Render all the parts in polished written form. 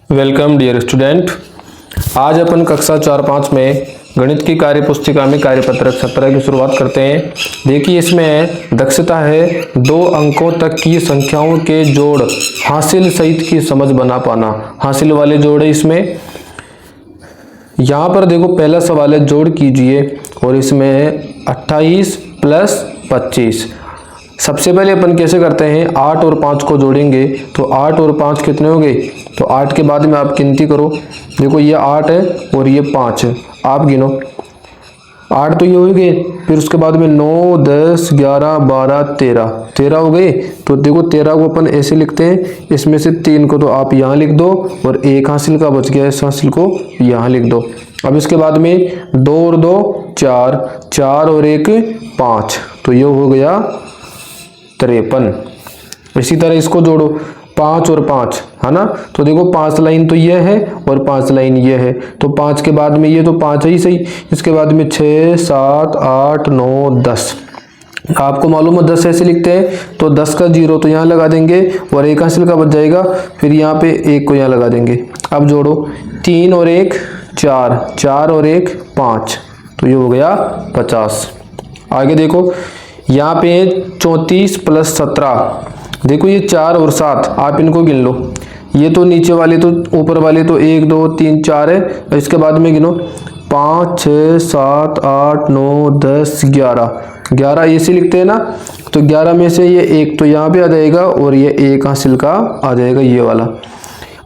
Welcome dear student. आज अपन कक्षा 4-5 में गणित की कार्य पुस्तिका में कार्यपत्रक 17 की शुरुआत करते हैं। देखिए इसमें दक्षता है 2 अंकों तक की संख्याओं के जोड़ हासिल सहित की समझ बना पाना। हासिल वाले जोड़ है इसमें। यहाँ पर देखो पहला सवाल है जोड़ कीजिए और इसमें है 28 + 25। सबसे पहले अपन कैसे करते हैं, 8 और 5 को जोड़ेंगे तो 8 और 5 कितने हो गए, तो 8 के बाद में आप गिनती करो। देखो ये 8 है और ये 5 है, आप गिनो 8 तो ये हो गए, फिर उसके बाद में 9, 10, 11, 12, 13 हो गए। तो देखो 13 को अपन ऐसे लिखते हैं, इसमें से 3 को तो आप यहाँ लिख दो और एक हासिल का बच गया, इस हासिल को यहाँ लिख दो। अब इसके बाद में 2 और 2 4, 4 और 1 5, तो ये हो गया 53। इसी तरह इसको जोड़ो 5 और 5 है ना, तो देखो 5 लाइन तो ये है और 5 लाइन ये है, तो 5 के बाद में ये तो 5 है ही सही। इसके बाद में 6, 7, 8, 9, 10। आपको मालूम है 10 ऐसे लिखते हैं, तो 10 का 0 तो यहाँ लगा देंगे और एक हासिल का बच जाएगा, फिर यहाँ पे 1 को यहाँ लगा देंगे। अब जोड़ो 3 और 1 4, 4 और 1 5, तो ये हो गया 50। आगे देखो यहाँ पे 34 + 17। देखो ये 4 और 7 आप इनको गिन लो, ये तो नीचे वाले तो ऊपर वाले तो 1 2 3 4 है, इसके बाद में गिनो 5 6 7 8 9 10 11 ऐसे लिखते हैं ना, तो 11 में से ये 1 तो यहाँ पे आ जाएगा और ये एक हासिल का आ जाएगा ये वाला।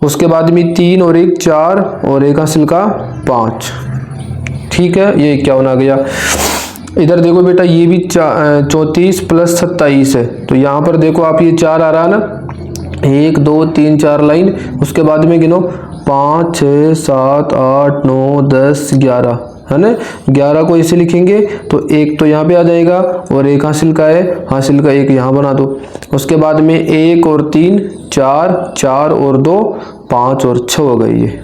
उसके बाद में 3 और 1 4 और एक हासिल का 5, ठीक है, ये 51 आ गया। इधर देखो बेटा ये भी 34 + 27 है, तो यहाँ पर देखो आप ये 4 आ रहा है ना, 1 2 3 4 लाइन। उसके बाद में गिनो 5 6 7 8 9 10 11 है ना, 11 को ऐसे लिखेंगे तो 1 तो यहाँ पे आ जाएगा और एक हासिल का है, हासिल का 1 यहाँ बना दो। उसके बाद में 1 और 3 4, 4 और 2 5 और 6 हो गई ये,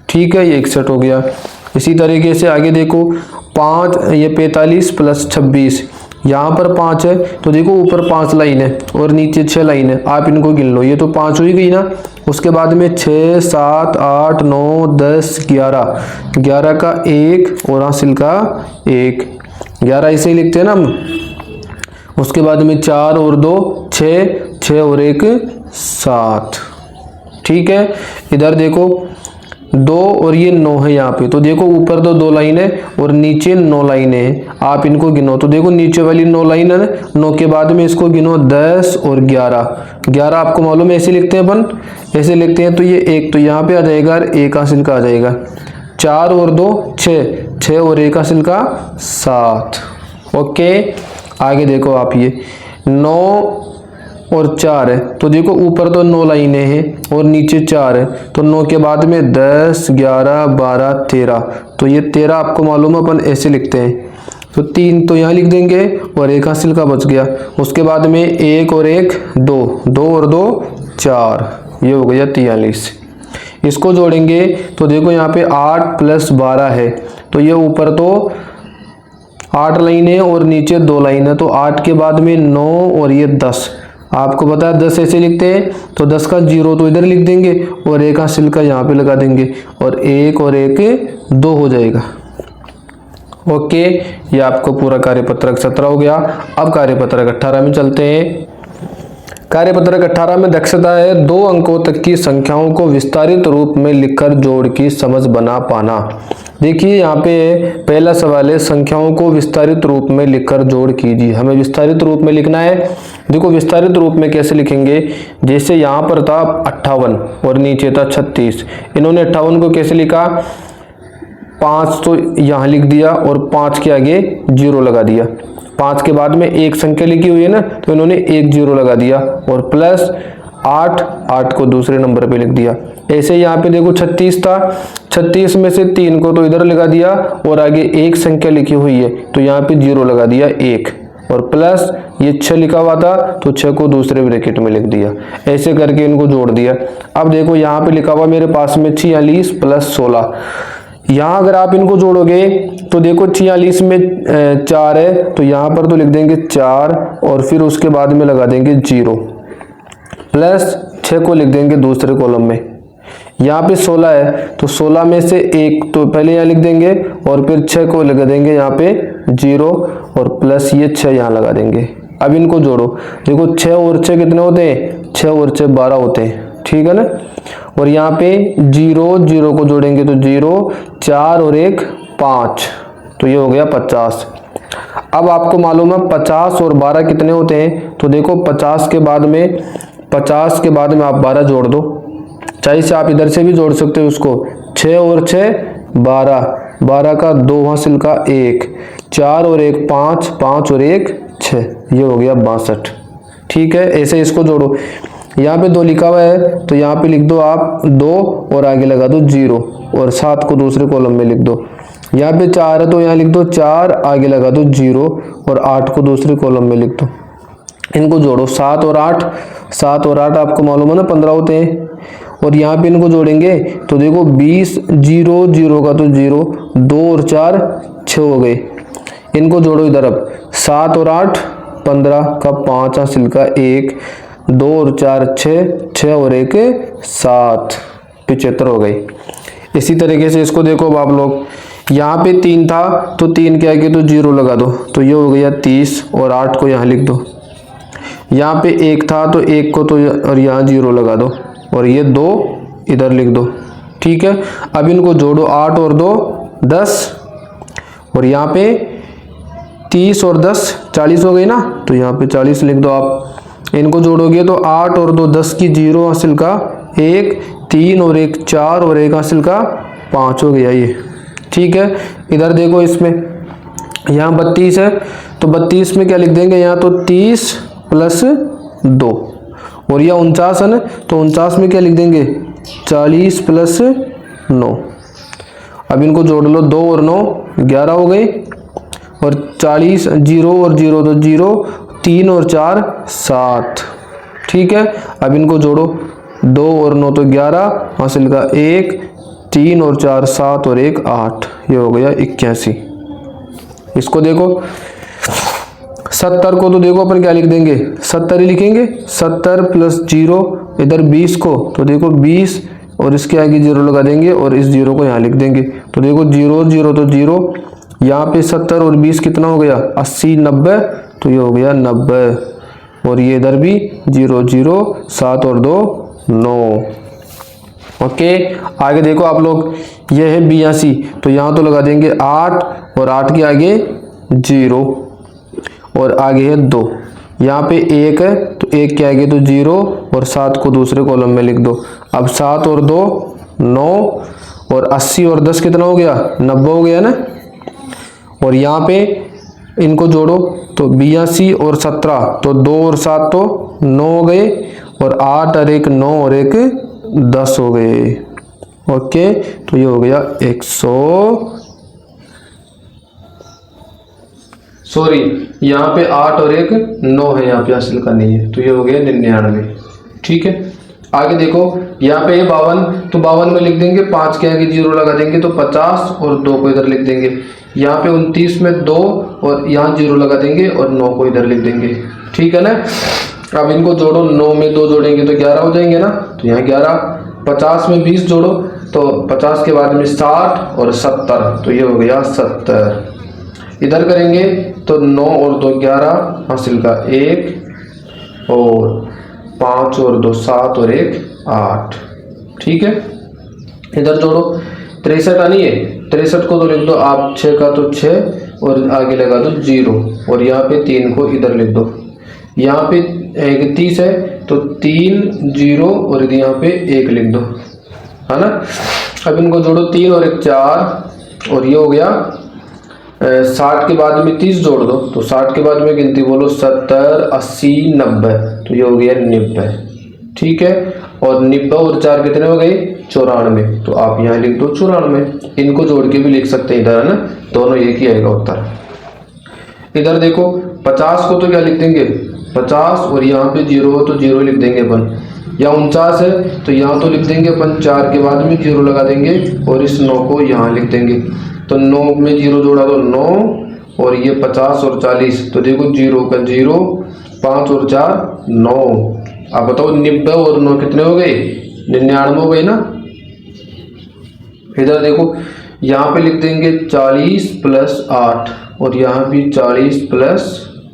ठीक है, ये 61 हो गया। इसी तरीके से आगे देखो 5 ये 45 + 26, यहाँ पर 5 है, तो देखो ऊपर 5 लाइन है और नीचे 6 लाइन है, आप इनको गिन लो, ये तो 5 हो ही गई ना। उसके बाद में 6 7 8 9 10 11 का 1 और हासिल का 1, 11 ऐसे ही लिखते हैं ना हम। उसके बाद में 4 और 2 6, 6 और 1 7, ठीक है। इधर देखो 2 और ये 9 है यहाँ पे, तो देखो ऊपर तो 2 लाइन है और नीचे 9 लाइनें हैं, आप इनको गिनो। तो देखो नीचे वाली 9 लाइन है, 9 के बाद में इसको गिनो 10 और 11 आपको मालूम है ऐसे लिखते हैं अपन, ऐसे लिखते हैं, तो ये 1 तो यहाँ पे आ जाएगा और एक हासिल का आ जाएगा। 4 और 2 6, 6 और एक हासिल का 7, ओके। आगे देखो आप ये 9 और 4 है, तो देखो ऊपर तो 9 लाइनें हैं और नीचे 4 है, तो 9 के बाद में 10 11 12 13, तो ये 13 आपको मालूम है अपन ऐसे लिखते हैं, तो 3 तो यहाँ लिख देंगे और एक हासिल का बच गया। उसके बाद में 1 और 1 2, 2 और 2 4, ये हो गया 43। इसको जोड़ेंगे तो देखो यहाँ पे 8 + 12 है, तो ये ऊपर तो 8 लाइन है और नीचे 2 लाइन है, तो 8 के बाद में 9 और ये 10, आपको पता है 10 ऐसे लिखते हैं, तो 10 का 0 तो इधर लिख देंगे और एक हासिल का यहाँ पे लगा देंगे और 1 और 1 2 हो जाएगा, ओके। ये आपको पूरा कार्यपत्रक 17 हो गया। अब कार्यपत्रक 18 में चलते हैं। कार्यपत्रक 18 में दक्षता है 2 अंकों तक की संख्याओं को विस्तारित रूप में लिखकर जोड़ की समझ बना पाना। देखिए यहाँ पे पहला सवाल है संख्याओं को विस्तारित रूप में लिखकर जोड़ कीजिए। हमें विस्तारित रूप में लिखना है। देखो विस्तारित रूप में कैसे लिखेंगे, जैसे यहाँ पर था 58 और नीचे था 36, इन्होंने 58 को कैसे लिखा, 5 तो यहाँ लिख दिया और 5 के आगे 0 लगा दिया, 5 के बाद में एक संख्या लिखी हुई है ना, तो इन्होंने 1 0 लगा दिया और प्लस 8 को दूसरे नंबर पे लिख दिया। ऐसे यहाँ पे देखो 36 था, 36 में से 3 को तो इधर लगा दिया और आगे एक संख्या लिखी हुई है, तो यहाँ पे 0 लगा दिया 1 और प्लस ये 6 लिखा हुआ था, तो 6 को दूसरे ब्रैकेट में लिख दिया। ऐसे करके इनको जोड़ दिया। अब देखो यहाँ पे लिखा हुआ मेरे पास में 46 + 16, यहाँ अगर आप इनको जोड़ोगे तो देखो 46 में 4 है, तो यहाँ पर तो लिख देंगे 4 और फिर उसके बाद में लगा देंगे 0 प्लस 6 को लिख देंगे दूसरे कॉलम में। यहाँ पे 16 है तो 16 में से एक तो पहले यहाँ लिख देंगे और फिर 6 को लगा देंगे यहाँ पे 0 और प्लस ये 6 यहाँ लगा देंगे। अब इनको जोड़ो, देखो 6 और 6 कितने होते हैं, 6 और 6 12 होते हैं, ठीक है ना। और यहाँ पे 0 0 को जोड़ेंगे तो 0, 4 और 1 5, तो ये हो गया 50। अब आपको मालूम है 50 और 12 कितने होते हैं, तो देखो 50 के बाद में आप 12 जोड़ दो, चाहे से आप इधर से भी जोड़ सकते हो उसको। 6 और 6 12, 12 का 2 हासिल का 1, 4 और 1 5, 5 और 1 6, ये हो गया 62। ठीक है, ऐसे इसको जोड़ो। यहाँ पे 2 लिखा हुआ है तो यहाँ पे लिख दो आप 2 और आगे लगा दो 0 और 7 को दूसरे कॉलम में लिख दो। यहाँ पे 4 है तो यहाँ लिख दो 4, आगे लगा दो 0 और 8 को दूसरे कॉलम में लिख दो। इनको जोड़ो, 7 और 8, 7 और 8 आपको मालूम है ना 15 होते हैं। और यहाँ पे इनको जोड़ेंगे तो देखो 20, 0 0 का तो 0, 2 और 4 6 हो गए। इनको जोड़ो इधर, अब 7 और 8 15 का 5 हासिल का 1, 2 और 4 6, 6 और 1 7, 75 हो गई। इसी तरीके से इसको देखो अब आप लोग, यहाँ पे 3 था तो 3 के आगे तो 0 लगा दो, तो ये हो गया 30 और 8 को यहाँ लिख दो। यहाँ पे 1 था तो 1 को तो और यहाँ 0 लगा दो और ये 2 इधर लिख दो। ठीक है, अब इनको जोड़ो, 8 और 2 10 और यहाँ पे 30 और 10 40 हो गई ना, तो यहाँ पे 40 लिख दो आप। इनको जोड़ोगे तो 8 और 2 10 की 0 हासिल का 1, 3 और 1 4 और 1 हासिल का 5 हो गया ये। ठीक है, इधर देखो इसमें यहाँ 32 है तो 32 में क्या लिख देंगे, यहाँ तो 30 प्लस 2 और यह 49 है ना तो 49 में क्या लिख देंगे 40 प्लस 9। अब इनको जोड़ लो, 2 और 9 11 हो गए और 40 0 और 0 तो 0, 3 और 4 7। ठीक है, अब इनको जोड़ो, 2 और 9 तो 11 हासिल का 1, 3 और 4 7 और 1 8, ये हो गया 81। इसको देखो 70 को तो देखो अपन क्या लिख देंगे 70 ही लिखेंगे, 70 प्लस 0 इधर 20 को तो देखो 20 और इसके आगे 0 लगा देंगे और इस 0 को यहाँ लिख देंगे। तो देखो 0 0 तो 0, यहाँ पे 70 और 20 कितना हो गया 80 90, तो ये हो गया 90 और ये इधर भी 0 0 7 और 2 9। ओके, आगे देखो आप लोग, ये है 82 तो यहाँ तो लगा देंगे 8 और 8 के आगे 0 और आगे है 2, यहाँ पे 1 है तो 1 के आगे तो 0 और 7 को दूसरे कॉलम में लिख दो। अब 7 और 2 9 और 80 और 10 कितना हो गया 90 हो गया ना। और यहाँ पे इनको जोड़ो तो 82 और 17 तो 2 और 7 तो 9 हो गए और 8 और 1 9 और 1 10 हो गए। ओके, तो ये हो गया 100 सॉरी यहाँ पे 8 और 1 9 है, यहाँ पे हासिल करनी है तो ये हो गया 99। ठीक है, आगे देखो यहाँ पे 52 तो 52 में लिख देंगे 5 के आगे 0 लगा देंगे तो 50 और 2 को इधर लिख देंगे। यहाँ पे 29 में 2 और यहाँ 0 लगा देंगे और 9 को इधर लिख देंगे। ठीक है ना, अब इनको जोड़ो, 9 में 2 जोड़ेंगे तो 11 हो जाएंगे ना, तो यहाँ 11, 50 में 20 जोड़ो तो 50 के बाद में 60 और 70 तो ये हो गया 70। इधर करेंगे तो 9 और 2 11 हासिल का 1 और 5 और 2 7 और 1 8। ठीक है, इधर जोड़ो, 63 आनी है, 63 को तो लिख दो आप 6 का तो 6 और आगे लगा दो 0 और यहाँ पे 3 को इधर लिख दो। यहाँ पे 31 है तो 3 0 और यहाँ पे 1 लिख दो, है ना। अब इनको जोड़ो, 3 और 1 4 और ये हो गया 60 के बाद में 30 जोड़ दो तो 60 के बाद में गिनती बोलो 70 80 90 तो ये हो गया 90। ठीक है, और 90 और 4 कितने हो गए 94 तो आप यहाँ लिख दो 94। इनको जोड़ के भी लिख सकते हैं इधर, है ना, दोनों एक ही आएगा उत्तर। इधर देखो 50 को तो क्या लिख देंगे 50 और यहाँ पे 0 हो तो 0 लिख देंगे अपन। या 49 है तो यहाँ तो लिख देंगे अपन 4 के बाद में 0 लगा देंगे और इस 9 को यहाँ लिख देंगे। तो 9 में 0 जोड़ा तो 9 और ये 50 और 40 तो देखो 0 का 0 5 और 4 9। अब बताओ 90 और 9 कितने हो गए 99 हो गए ना। इधर देखो यहाँ पे लिख देंगे 40 + 8 और यहाँ भी 40 +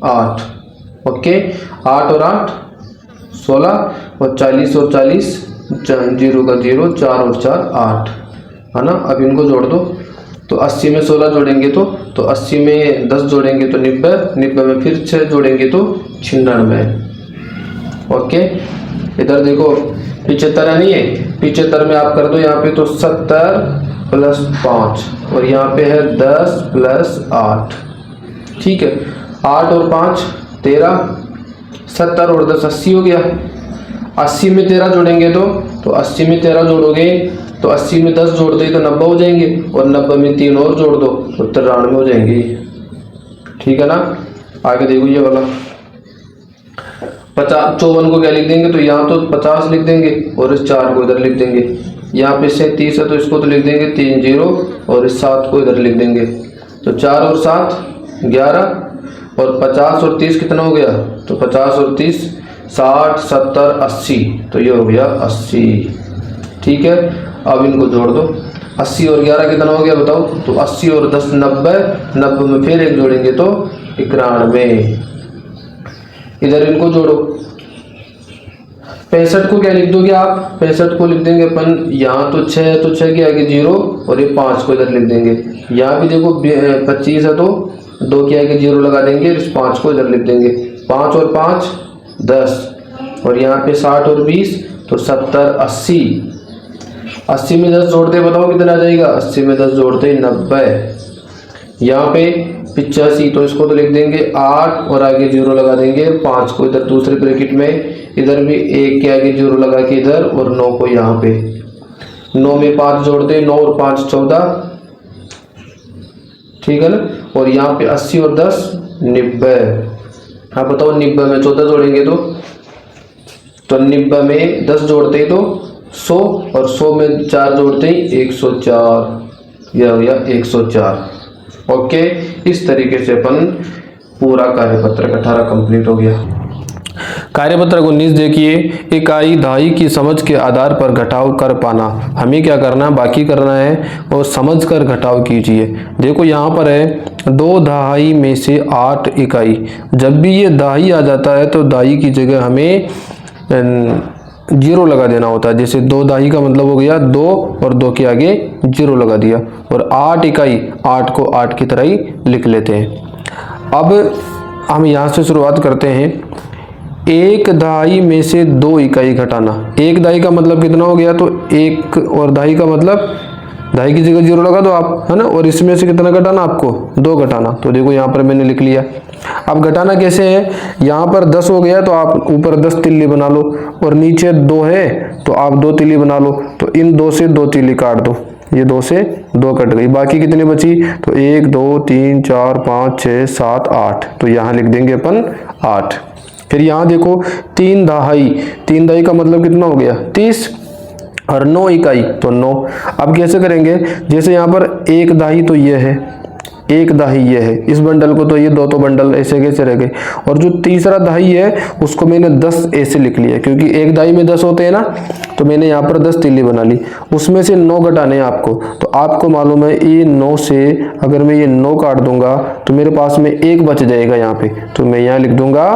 8। ओके, 8 और 8 16 और 40 और 40 0 का 0, 4 और 4 8 है ना। अब इनको जोड़ दो तो 80 में 16 जोड़ेंगे तो 80 में 10 जोड़ेंगे तो 90, 90 में फिर 6 जोड़ेंगे तो 96। ओके, इधर देखो 75 नहीं है, 75 में आप कर दो यहाँ पे तो 70 + 5 और यहाँ पे है 10 + 8। ठीक है, 8 और 5 13, 70 और 10 80 हो गया। 80 में 13 जोड़ेंगे तो 80 में 13 जोड़ोगे तो 80 में 10 जोड़ दो तो 90 हो जाएंगे और 90 में 3 और जोड़ दो तो 93 हो जाएंगे। ठीक है ना। आगे देखो ये वाला 54 को क्या लिख देंगे तो यहाँ तो 50 लिख देंगे और इस 4 को इधर लिख देंगे। यहाँ पे 37 है तो इसको तो लिख देंगे 3 0 और इस 7 को इधर लिख देंगे तो 4 और 7 11 और 50 और 30 कितना हो गया तो 50 और 30 60 70 80 तो ये हो गया 80। ठीक है, अब इनको जोड़ दो 80 और 11 कितना हो गया बताओ तो 80 और 10 90, 90 में फिर एक जोड़ेंगे तो 91। इधर इनको जोड़ो 65 को क्या लिख दोगे आप 65 को लिख देंगे अपन यहाँ तो 6 है तो 6 के आगे 0 और ये 5 को इधर लिख देंगे। यहाँ भी देखो 25 है तो 2 के आगे 0 लगा देंगे, इस 5 को इधर लिख देंगे। 5 और 5 10 और यहाँ पे 60 और 20 तो 70 80। 80 में 10 जोड़ते बताओ कितना आ जाएगा 80 में 10 जोड़ते 90। यहाँ पे 85 तो इसको तो लिख देंगे 8 और आगे 0 लगा देंगे, 5 को इधर दूसरे ब्रैकेट में, इधर भी 1 के आगे 0 लगा के इधर और 9 को यहाँ पे। 9 में 5 जोड़ते 9 और 5 14। ठीक है ना। और यहाँ पे 80 और 10 90। हाँ बताओ 90 में 14 जोड़ेंगे तो 90 में 10 जोड़ते तो 100 और 100 में 4 जोड़ते ही 104। यह हो गया 104। ओके, इस तरीके से अपन पूरा कार्यपत्र 18 कंप्लीट हो गया। कार्यपत्र 19 देखिए, इकाई दहाई की समझ के आधार पर घटाव कर पाना। हमें क्या करना है बाकी करना है और समझ कर घटाव कीजिए। देखो यहाँ पर है 2 दहाई में से 8 इकाई। जब भी ये दहाई आ जाता है तो दहाई की जगह हमें 0 लगा देना होता है। जैसे 2 दहाई का मतलब हो गया 2 और 2 के आगे 0 लगा दिया और 8 इकाई 8 को 8 की तरह ही लिख लेते हैं। अब हम यहाँ से शुरुआत करते हैं। 1 दहाई में से 2 इकाई घटाना। 1 दहाई का मतलब कितना हो गया तो 1 और दहाई का मतलब दहाई की जगह 0 लगा दो आप, है ना। और इसमें से कितना घटाना आपको 2 घटाना। तो देखो यहाँ पर मैंने लिख लिया। अब घटाना कैसे है, यहाँ पर 10 हो गया तो आप ऊपर 10 तिल्ली बना लो और नीचे 2 है तो आप 2 तिल्ली बना लो। तो इन 2 से 2 तिल्ली काट दो, ये 2 से 2 कट गई। बाकी कितनी बची तो 1 2 3 4 5 6 7 8। तो यहाँ लिख देंगे अपन 8। फिर यहाँ देखो 3 दहाई, 3 दहाई का मतलब कितना हो गया 30 और 9 इकाई तो 9। अब कैसे करेंगे, जैसे यहाँ पर 1 दहाई तो ये है, 1 दहाई ये है, इस बंडल को तो ये 2 तो बंडल ऐसे कैसे रह गए। और जो तीसरा दहाई है उसको मैंने 10 ऐसे लिख लिया क्योंकि 1 दहाई में 10 होते हैं ना, तो मैंने यहाँ पर 10 तिल्ली बना ली। उसमें से 9 घटाने हैं आपको, तो आपको मालूम है ये 9 से अगर मैं ये 9 काट दूंगा तो मेरे पास में 1 बच जाएगा यहाँ पे। तो मैं यहाँ लिख दूंगा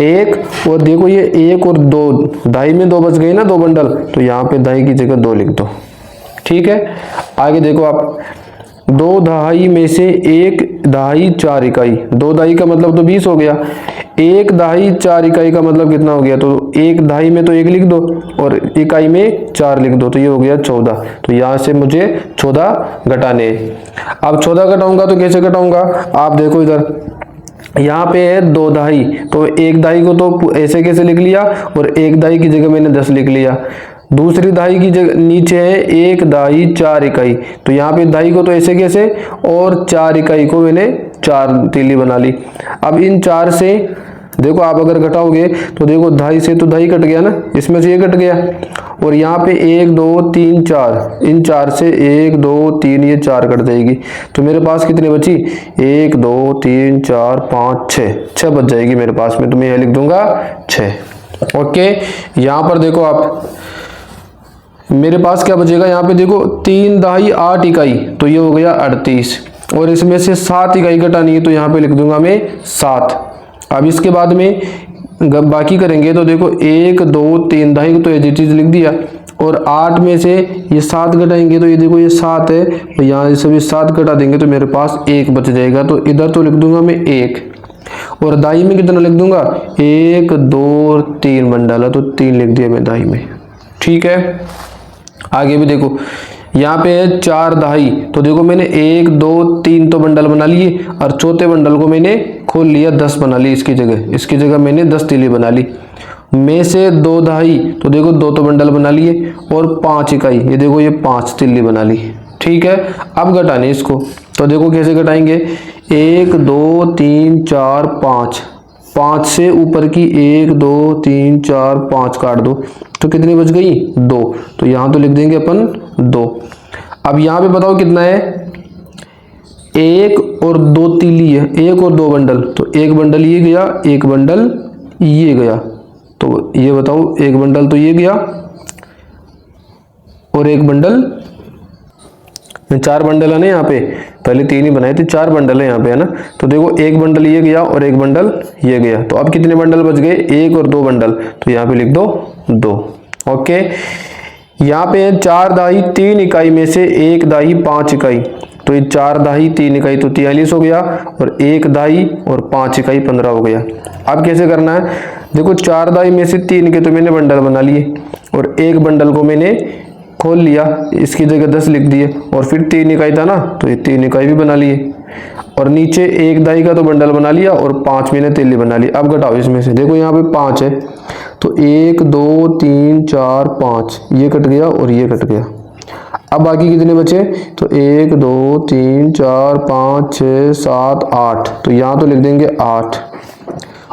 1 और देखो ये 1 और 2 दहाई में 2 बच गए ना 2 बंडल, तो यहाँ पे दहाई की जगह 2 लिख दो। ठीक है, आगे देखो आप 2 दहाई में से 1 दहाई 4 इकाई। 2 दहाई का मतलब तो 20 हो गया। 1 दहाई 4 इकाई का मतलब कितना हो गया तो 1 दहाई में तो 1 लिख दो और इकाई में 4 लिख दो, तो ये हो गया 14। तो यहाँ से मुझे 14 घटाने। अब 14 घटाऊंगा तो कैसे घटाऊंगा, आप देखो इधर यहाँ पे है 2 दहाई, तो 1 दहाई को तो ऐसे कैसे लिख लिया और 1 दहाई की जगह मैंने 10 लिख लिया। दूसरी दहाई की जगह नीचे है 1 दहाई 4 इकाई, तो यहाँ पे दहाई को तो ऐसे कैसे और 4 इकाई को मैंने 4 तिल्ली बना ली। अब इन 4 से देखो आप अगर घटाओगे तो देखो दहाई से तो दहाई कट गया ना, इसमें से ये कट गया और यहाँ पे 1 2 3 4, इन 4 से 1 2 3 ये 4 कट जाएगी। तो मेरे पास कितनी बची 1 2 3 4 5 6 बच जाएगी मेरे पास में, तो मैं यह लिख दूंगा 6। ओके, यहाँ पर देखो आप मेरे पास क्या बचेगा यहाँ पे देखो 3 दहाई 8 इकाई, तो ये हो गया 38, और इसमें से 7 इकाई घटानी है तो यहाँ पे लिख दूंगा मैं 7। अब इसके बाद में बाकी करेंगे तो देखो 1 2 3 दहाई तो ये चीज़ लिख दिया, और 8 में से ये 7 घटाएंगे तो ये देखो ये 7 है, तो यहाँ से भी 7 घटा देंगे तो मेरे पास 1 बच जाएगा, तो इधर तो लिख दूंगा मैं 1, और दाई में कितना लिख दूंगा 1 2 3 बंडल है तो 3 लिख दिया मैं दाई में। ठीक है, आगे भी देखो यहाँ पे है 4 दहाई, तो देखो मैंने 1 2 3 तो बंडल बना लिए, और चौथे बंडल को मैंने खोल लिया 10 बना ली, इसकी जगह मैंने 10 तीली बना ली। में से 2 दहाई, तो देखो 2 तो बंडल बना लिए, और 5 इकाई, ये देखो ये 5 तीली बना ली। ठीक है, अब घटाने इसको, तो देखो कैसे घटाएंगे 1 2 3 4 5, 5 से ऊपर की 1 2 3 4 5 काट दो तो कितनी बच गई 2, तो यहाँ तो लिख देंगे अपन 2। अब यहाँ पे बताओ कितना है, 1 और 2 तीली है, 1 और 2 बंडल, तो 1 बंडल ये गया, 1 बंडल ये गया, तो ये बताओ 1 बंडल तो ये गया, और 1 बंडल, 4 बंडल है ना यहाँ पे, पहले 3 ही बनाए थे, 4 बंडल है यहाँ पे है ना, तो देखो 1 बंडल ये गया और 1 बंडल ये गया, तो अब कितने बंडल बच गए 1 और 2 बंडल, तो यहाँ पे लिख दो 2। ओके, यहाँ पे है 4 दहाई 3 इकाई में से 1 दहाई 5 इकाई, तो ये 4 दहाई 3 इकाई तो 43 हो गया, और 1 दहाई और 5 इकाई 15 हो गया। अब कैसे करना है, देखो 4 दहाई में से 3 के तो मैंने बंडल बना लिए, और 1 बंडल को मैंने खोल लिया, इसकी जगह 10 लिख दिए, और फिर 3 इकाई था ना तो ये 3 इकाई भी बना लिए, और नीचे 1 दहाई का तो बंडल बना लिया, और 5 मैंने तीली बना ली। अब घटाओ इसमें से, देखो यहाँ पे 5 है, तो 1 2 3 4 5 ये कट गया और ये कट गया। अब बाकी कितने बचे, तो 1 2 3 4 5 6 7 8, तो यहाँ तो लिख देंगे 8,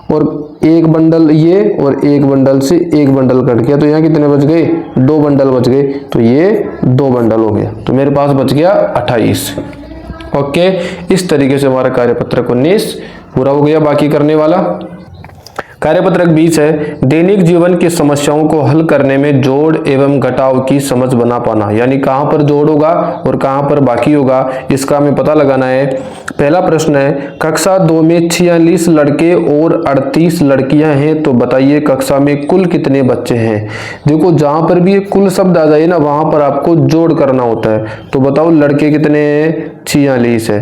और 1 बंडल ये और 1 बंडल से 1 बंडल कट गया, तो यहाँ कितने बच गए 2 बंडल बच गए, तो ये 2 बंडल हो गया, तो मेरे पास बच गया 28। ओके, इस तरीके से हमारा कार्यपत्रक 19 पूरा हो गया। बाकी करने वाला कार्यपत्रक 20 है, दैनिक जीवन की समस्याओं को हल करने में जोड़ एवं घटाव की समझ बना पाना, यानी कहाँ पर जोड़ होगा और कहाँ पर बाकी होगा इसका हमें पता लगाना है। पहला प्रश्न है, कक्षा 2 में 46 लड़के और 38 लड़कियां हैं, तो बताइए कक्षा में कुल कितने बच्चे हैं। देखो जहां पर भी कुल शब्द आ जाए ना वहां पर आपको जोड़ करना होता है, तो बताओ लड़के कितने हैं 46 है,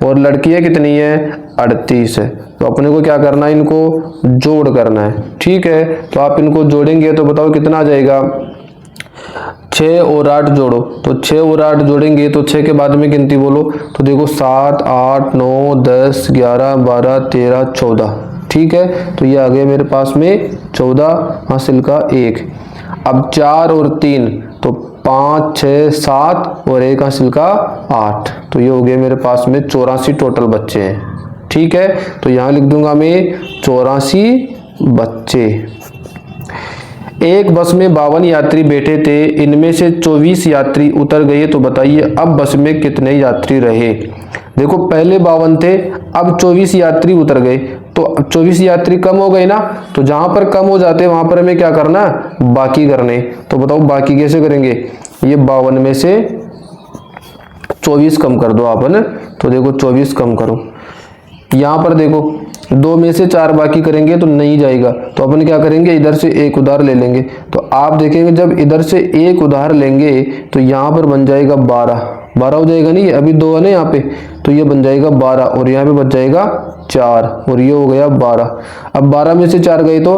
और लड़कियां कितनी है 38 है, तो अपने को क्या करना है इनको जोड़ करना है। ठीक है, तो आप इनको जोड़ेंगे तो बताओ कितना आ जाएगा, 6 और 8 जोड़ो, तो 6 और 8 जोड़ेंगे तो 6 के बाद में गिनती बोलो, तो देखो 7 8 9 10 11 12 13 14। ठीक है, तो ये आ गया मेरे पास में 14 हासिल का 1। अब 4 और 3 तो 5 6 7 और 1 हासिल का 8, तो ये हो गया मेरे पास में 84 टोटल बच्चे हैं। ठीक है, तो यहाँ लिख दूंगा मैं 84 बच्चे। एक बस में 52 यात्री बैठे थे, इनमें से 24 यात्री उतर गए, तो बताइए अब बस में कितने यात्री रहे। देखो पहले 52 थे, अब 24 यात्री उतर गए, तो अब 24 यात्री कम हो गए ना, तो जहां पर कम हो जाते हैं वहां पर हमें क्या करना है बाकी करने। तो बताओ बाकी कैसे करेंगे, ये 52 में से 24 कम कर दो आपने, तो देखो 24 कम करो, यहाँ पर देखो 2 में से 4 बाकी करेंगे तो नहीं जाएगा, तो अपन क्या करेंगे इधर से एक उधार ले लेंगे। तो आप देखेंगे जब इधर से एक उधार लेंगे तो यहाँ पर बन जाएगा 12 हो जाएगा, नहीं अभी 2 है ना यहाँ पे, तो ये बन जाएगा 12 और यहाँ पे बच जाएगा 4 और ये हो गया 12। अब 12 में से 4 गए तो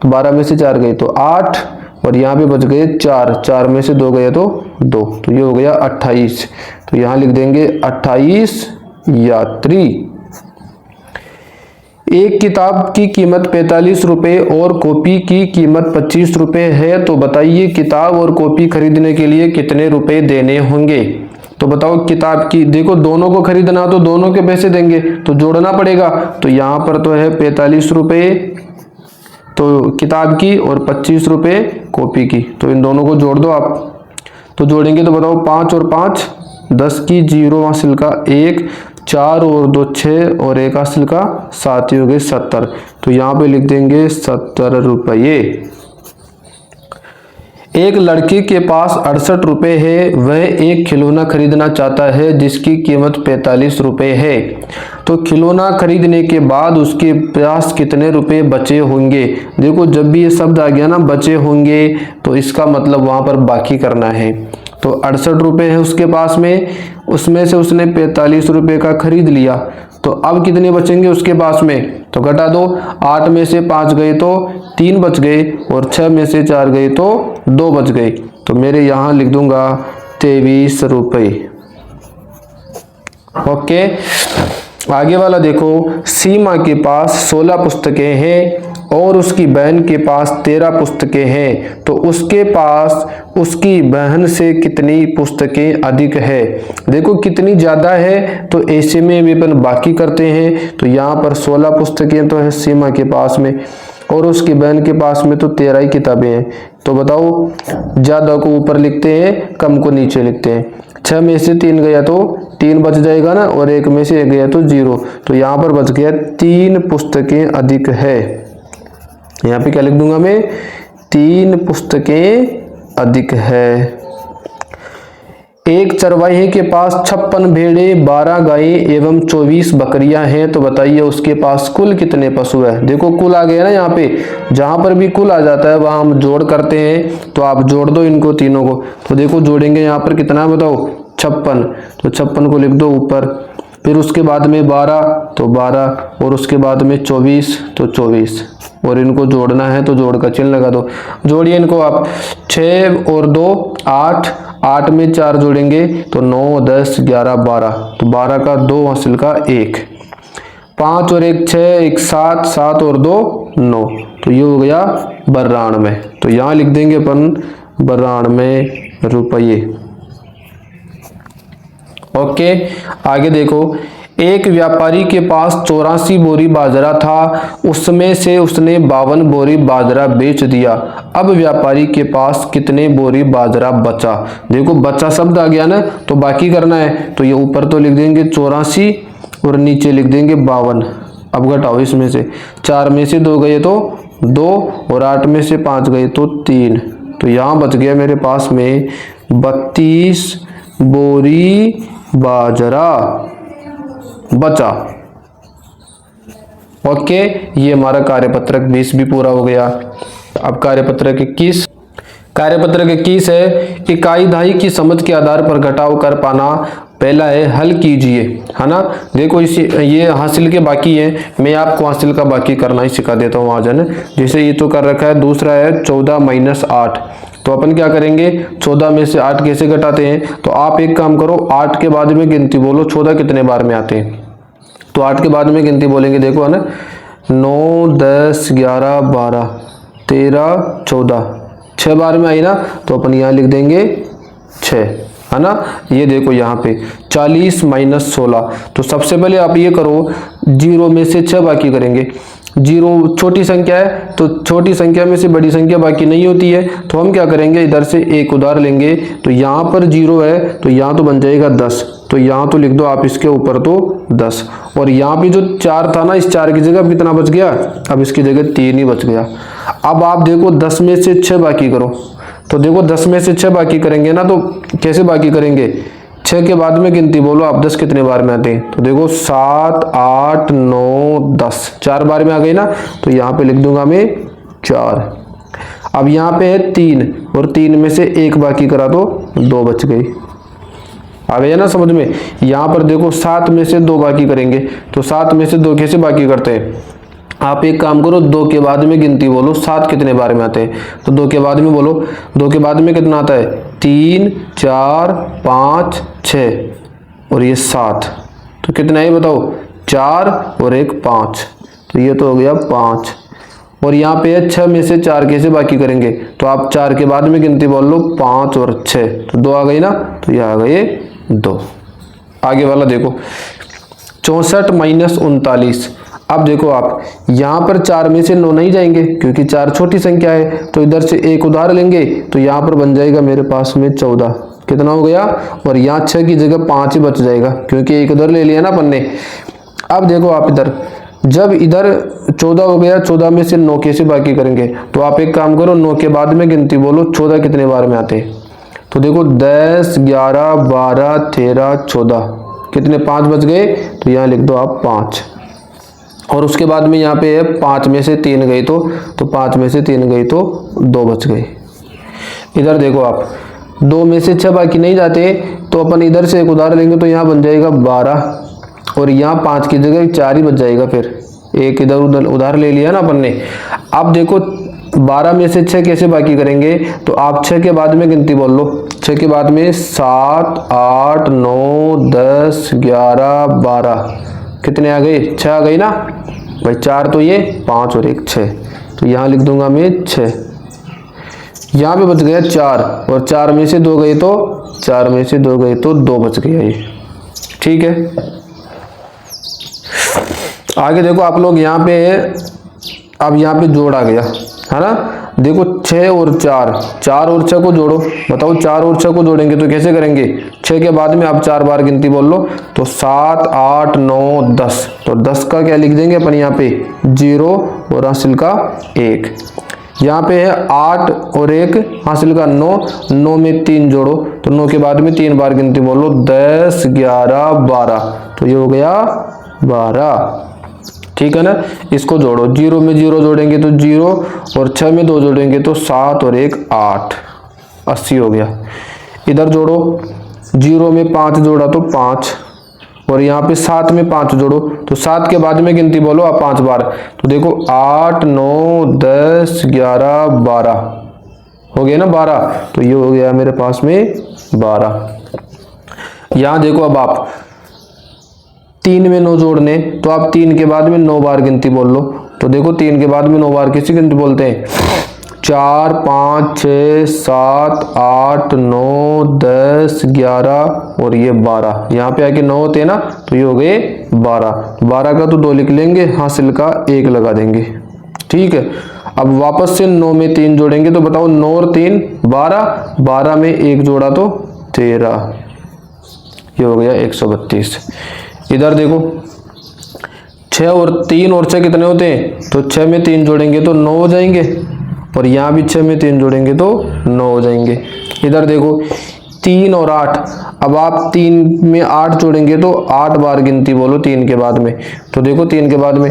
12 में से 4 गए तो 8 और यहाँ पे बच गए 4 में से 2 गए तो 2, तो ये हो गया 28। तो यहाँ लिख देंगे 28 यात्री। एक किताब की कीमत 45 रुपये और कॉपी की कीमत 25 रुपये है, तो बताइए किताब और कॉपी खरीदने के लिए कितने रुपए देने होंगे। तो बताओ किताब की, देखो दोनों को खरीदना तो दोनों के पैसे देंगे तो जोड़ना पड़ेगा, तो यहाँ पर तो है 45 रुपये तो किताब की और 25 रुपये कॉपी की, तो इन दोनों को जोड़ दो आप। तो जोड़ेंगे तो बताओ 5 और 5 10 की 0 हासिल का 1, 4 और 2 6 और 1 हासिल का 7 हो गए 70, तो यहाँ पे लिख देंगे 70 रुपये। एक लड़के के पास 68 रुपये है, वह एक खिलौना खरीदना चाहता है जिसकी कीमत 45 रुपये है। तो खिलौना खरीदने के बाद उसके पास कितने रुपए बचे होंगे। देखो जब भी ये शब्द आ गया ना बचे होंगे, तो इसका मतलब वहाँ पर बाकी करना है। तो 68 रुपये है उसके पास में, उसमें से उसने 45 रुपये का खरीद लिया, तो अब कितने बचेंगे उसके पास में, तो घटा दो। 8 में से 5 गए तो 3 बच गए, और 6 में से 4 गए तो 2 बच गए। तो मेरे यहाँ लिख दूंगा 23 रुपये। ओके, आगे वाला देखो, सीमा के पास 16 पुस्तकें हैं और उसकी बहन के पास 13 पुस्तकें हैं, तो उसके पास उसकी बहन से कितनी पुस्तकें अधिक है। देखो कितनी ज़्यादा है, तो ऐसे में भी अपन बाकी करते हैं। तो यहाँ पर 16 पुस्तकें तो है सीमा के पास में, और उसकी बहन के पास में तो 13 ही किताबें हैं। तो बताओ, ज़्यादा को ऊपर लिखते हैं, कम को नीचे लिखते हैं। 6 में से 3 गया तो 3 बच जाएगा ना, और 1 में से 1 गया तो 0। तो यहाँ पर बच गया 3 पुस्तकें अधिक है। यहाँ पे क्या लिख दूंगा मैं, 3 पुस्तकें अधिक है। एक चरवाहे के पास 56 भेड़े, 12 गायें एवं 24 बकरियां हैं, तो बताइए उसके पास कुल कितने पशु है। देखो कुल आ गया ना, यहाँ पे जहां पर भी कुल आ जाता है वहां हम जोड़ करते हैं। तो आप जोड़ दो इनको तीनों को। तो देखो जोड़ेंगे यहाँ पर कितना बताओ, 56। तो 56 को लिख दो ऊपर, फिर उसके बाद में 12 तो 12, और उसके बाद में 24 तो 24, और इनको जोड़ना है तो जोड़ का चिन्ह लगा दो। जोड़िए इनको आप, 6 और 2 8, 8 में 4 जोड़ेंगे तो 9 10 11 12, तो 12 का 2 हासिल का 1, 5 और 1 6, 1 7, 7 और 2 9, तो ये हो गया 92। तो यहाँ लिख देंगे अपन 92 रुपये। ओके, आगे देखो, एक व्यापारी के पास 84 बोरी बाजरा था, उसमें से उसने 52 बोरी बाजरा बेच दिया। अब व्यापारी के पास कितने बोरी बाजरा बचा। देखो बचा शब्द आ गया ना, तो बाकी करना है। तो ये ऊपर तो लिख देंगे 84 और नीचे लिख देंगे 52। अब घटाओ इसमें से, 4 में से 2 गए तो 2, और 8 में से 5 गए तो 3। तो यहाँ बच गया मेरे पास में 32 बोरी बाजरा बचा। ओके, ये हमारा कार्यपत्रक 20 भी पूरा हो गया। अब कार्यपत्रक 21, कार्यपत्रक 21 है, इकाई दहाई की समझ के आधार पर घटाव कर पाना। पहला है हल कीजिए, है ना। देखो इसी ये हासिल के बाकी है, मैं आपको हासिल का बाकी करना ही सिखा देता हूँ आज, है ना। जैसे ये तो कर रखा है। दूसरा है 14 - 8, तो अपन क्या करेंगे, 14 में से 8 कैसे घटाते हैं। तो आप एक काम करो, 8 के बाद में गिनती बोलो, 14 कितने बार में आते हैं। तो 8 के बाद में गिनती बोलेंगे, देखो है ना, 9 10 11 12 13 14, 6 बार में आई ना, तो अपन यहाँ लिख देंगे 6, है ना। ये देखो यहाँ पे 40 - 16, तो सबसे पहले आप ये करो, 0 में से 6 बाकी करेंगे। 0 छोटी संख्या है, तो छोटी संख्या में से बड़ी संख्या बाकी नहीं होती है। तो हम क्या करेंगे, इधर से एक उधार लेंगे, तो यहाँ पर 0 है, तो यहाँ तो बन जाएगा 10, तो यहाँ तो लिख दो आप इसके ऊपर तो 10। और यहाँ पे जो 4 था ना, इस 4 की जगह कितना बच गया, अब इसकी जगह 3 ही बच गया। अब आप देखो 10 में से 6 बाकी करो, तो देखो 10 में से 6 बाकी करेंगे ना, तो कैसे बाकी करेंगे, 6 के बाद में गिनती बोलो आप, 10 कितने बार में आते हैं। तो देखो 7 8 9 10, 4 बार में आ गई ना, तो यहाँ पे लिख दूंगा मैं 4। अब यहाँ पे है 3, और 3 में से 1 बाकी करा तो 2 बच गई। आ गया ना समझ में। यहाँ पर देखो 7 में से 2 बाकी करेंगे, तो 7 में से 2 कैसे बाकी करते हैं, आप एक काम करो, 2 के बाद में गिनती बोलो, 7 कितने बार में आते हैं। तो 2 के बाद में बोलो, 2 के बाद में कितना आता है, 3 4 5 6, और ये 7, तो कितना है बताओ, 4 और 1 5, तो ये तो हो गया 5। और यहाँ पे है 6 में से 4 कैसे बाकी करेंगे, तो आप 4 के बाद में गिनती बोल लो, 5 और 6, तो 2 आ गई ना, तो ये आ गए 2। आगे वाला देखो, 64 - 39। अब देखो आप, यहाँ पर 4 में से 9 नहीं जाएंगे, क्योंकि 4 छोटी संख्या है, तो इधर से एक उधार लेंगे, तो यहाँ पर बन जाएगा मेरे पास में 14, कितना हो गया। और यहाँ 6 की जगह 5 ही बच जाएगा, क्योंकि एक उधर ले लिया ना अपन ने। अब देखो आप इधर जब इधर 14 हो गया, 14 में से 9 कैसे बाकी करेंगे? तो आप एक काम करो, 9 के बाद में गिनती बोलो, 14 कितने बार में आते? तो देखो 10, 11, 12, 13, 14, कितने 5 बच गए, तो यहाँ लिख दो आप 5। और उसके बाद में यहाँ पे है 5 में से 3 गई तो 5 में से 3 गई तो 2 बच गए। इधर देखो आप 2 में से 6 बाकी नहीं जाते, तो अपन इधर से एक उधार लेंगे तो यहाँ बन जाएगा 12, और यहाँ 5 की जगह 4 ही बच जाएगा, फिर एक इधर उधर उधार ले लिया ना अपन ने। अब देखो 12 में से 6 कैसे बाकी करेंगे? तो आप 6 के बाद में गिनती बोल लो, 6 के बाद में 7, 8, 9, 10, 11, 12, कितने आ गए? 6 आ गई ना भाई, 4 तो ये, 5 और 1 6, तो यहाँ लिख दूंगा मैं 6। यहाँ पे बच गया 4, और 4 में से 2 गए तो 4 में से 2 गए तो 2 बच गया ये, ठीक है। आगे देखो आप लोग यहाँ पे, अब यहाँ पे जोड़ आ गया है ना। देखो 6 और 4, 4 और 6 को जोड़ो, बताओ 4 और 6 को जोड़ेंगे तो कैसे करेंगे? 6 के बाद में आप 4 बार गिनती बोल लो, तो 7, 8, 9, 10, तो 10 का क्या लिख देंगे अपन यहाँ पे? 0 और हासिल का 1। यहाँ पे है 8 और 1 हासिल का 9, 9 में 3 जोड़ो, तो 9 के बाद में 3 बार गिनती बोलो, 10, 11, 12, तो ये हो गया 12, ठीक है ना। इसको जोड़ो, 0 में 0 जोड़ेंगे तो 0, और 6 में 2 जोड़ेंगे तो 7 और 1 8, 80 हो गया। इधर जोड़ो, 0 में 5 जोड़ा तो 5, और यहाँ पे 7 में 5 जोड़ो, तो 7 के बाद में गिनती बोलो आप 5 बार, तो देखो 8, 9, 10, 11, 12 हो गया ना 12, तो ये हो गया मेरे पास में 12। यहाँ देखो अब आप 3 में 9 जोड़ने, तो आप 3 के बाद में 9 बार गिनती बोल लो, तो देखो 3 के बाद में 9 बार किसी गिनती बोलते हैं? 4, 5, 6, 7, 8, 9, 10, 11 और ये 12, यहाँ पे आके 9 होते हैं ना, तो ये हो गए 12। 12 का तो 2 लिख लेंगे, हासिल का 1 लगा देंगे, ठीक है। अब वापस से 9 में 3 जोड़ेंगे, तो बताओ 9 और 3 12, 12 में 1 जोड़ा तो 13, ये हो गया 132। इधर देखो 6 और 3 और 6 कितने होते हैं? तो 6 में 3 जोड़ेंगे तो 9 हो जाएंगे, और यहाँ भी 6 में 3 जोड़ेंगे तो 9 हो जाएंगे। इधर देखो 3 और 8, अब आप 3 में 8 जोड़ेंगे तो 8 बार गिनती बोलो 3 के बाद में, तो देखो 3 के बाद में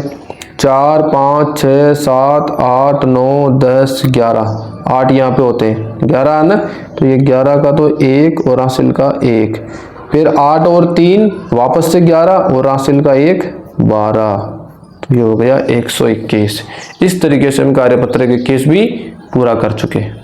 4, 5, 6, 7, 8, 9, 10, 11, 8 यहाँ पे होते हैं, 11 है ना, तो ये 11 का तो 1 और हासिल का 1, फिर 8 और 3 वापस से 11 और हासिल का 1 12, तो ये हो गया 121। इस तरीके से हम कार्यपत्र के केस भी पूरा कर चुके हैं।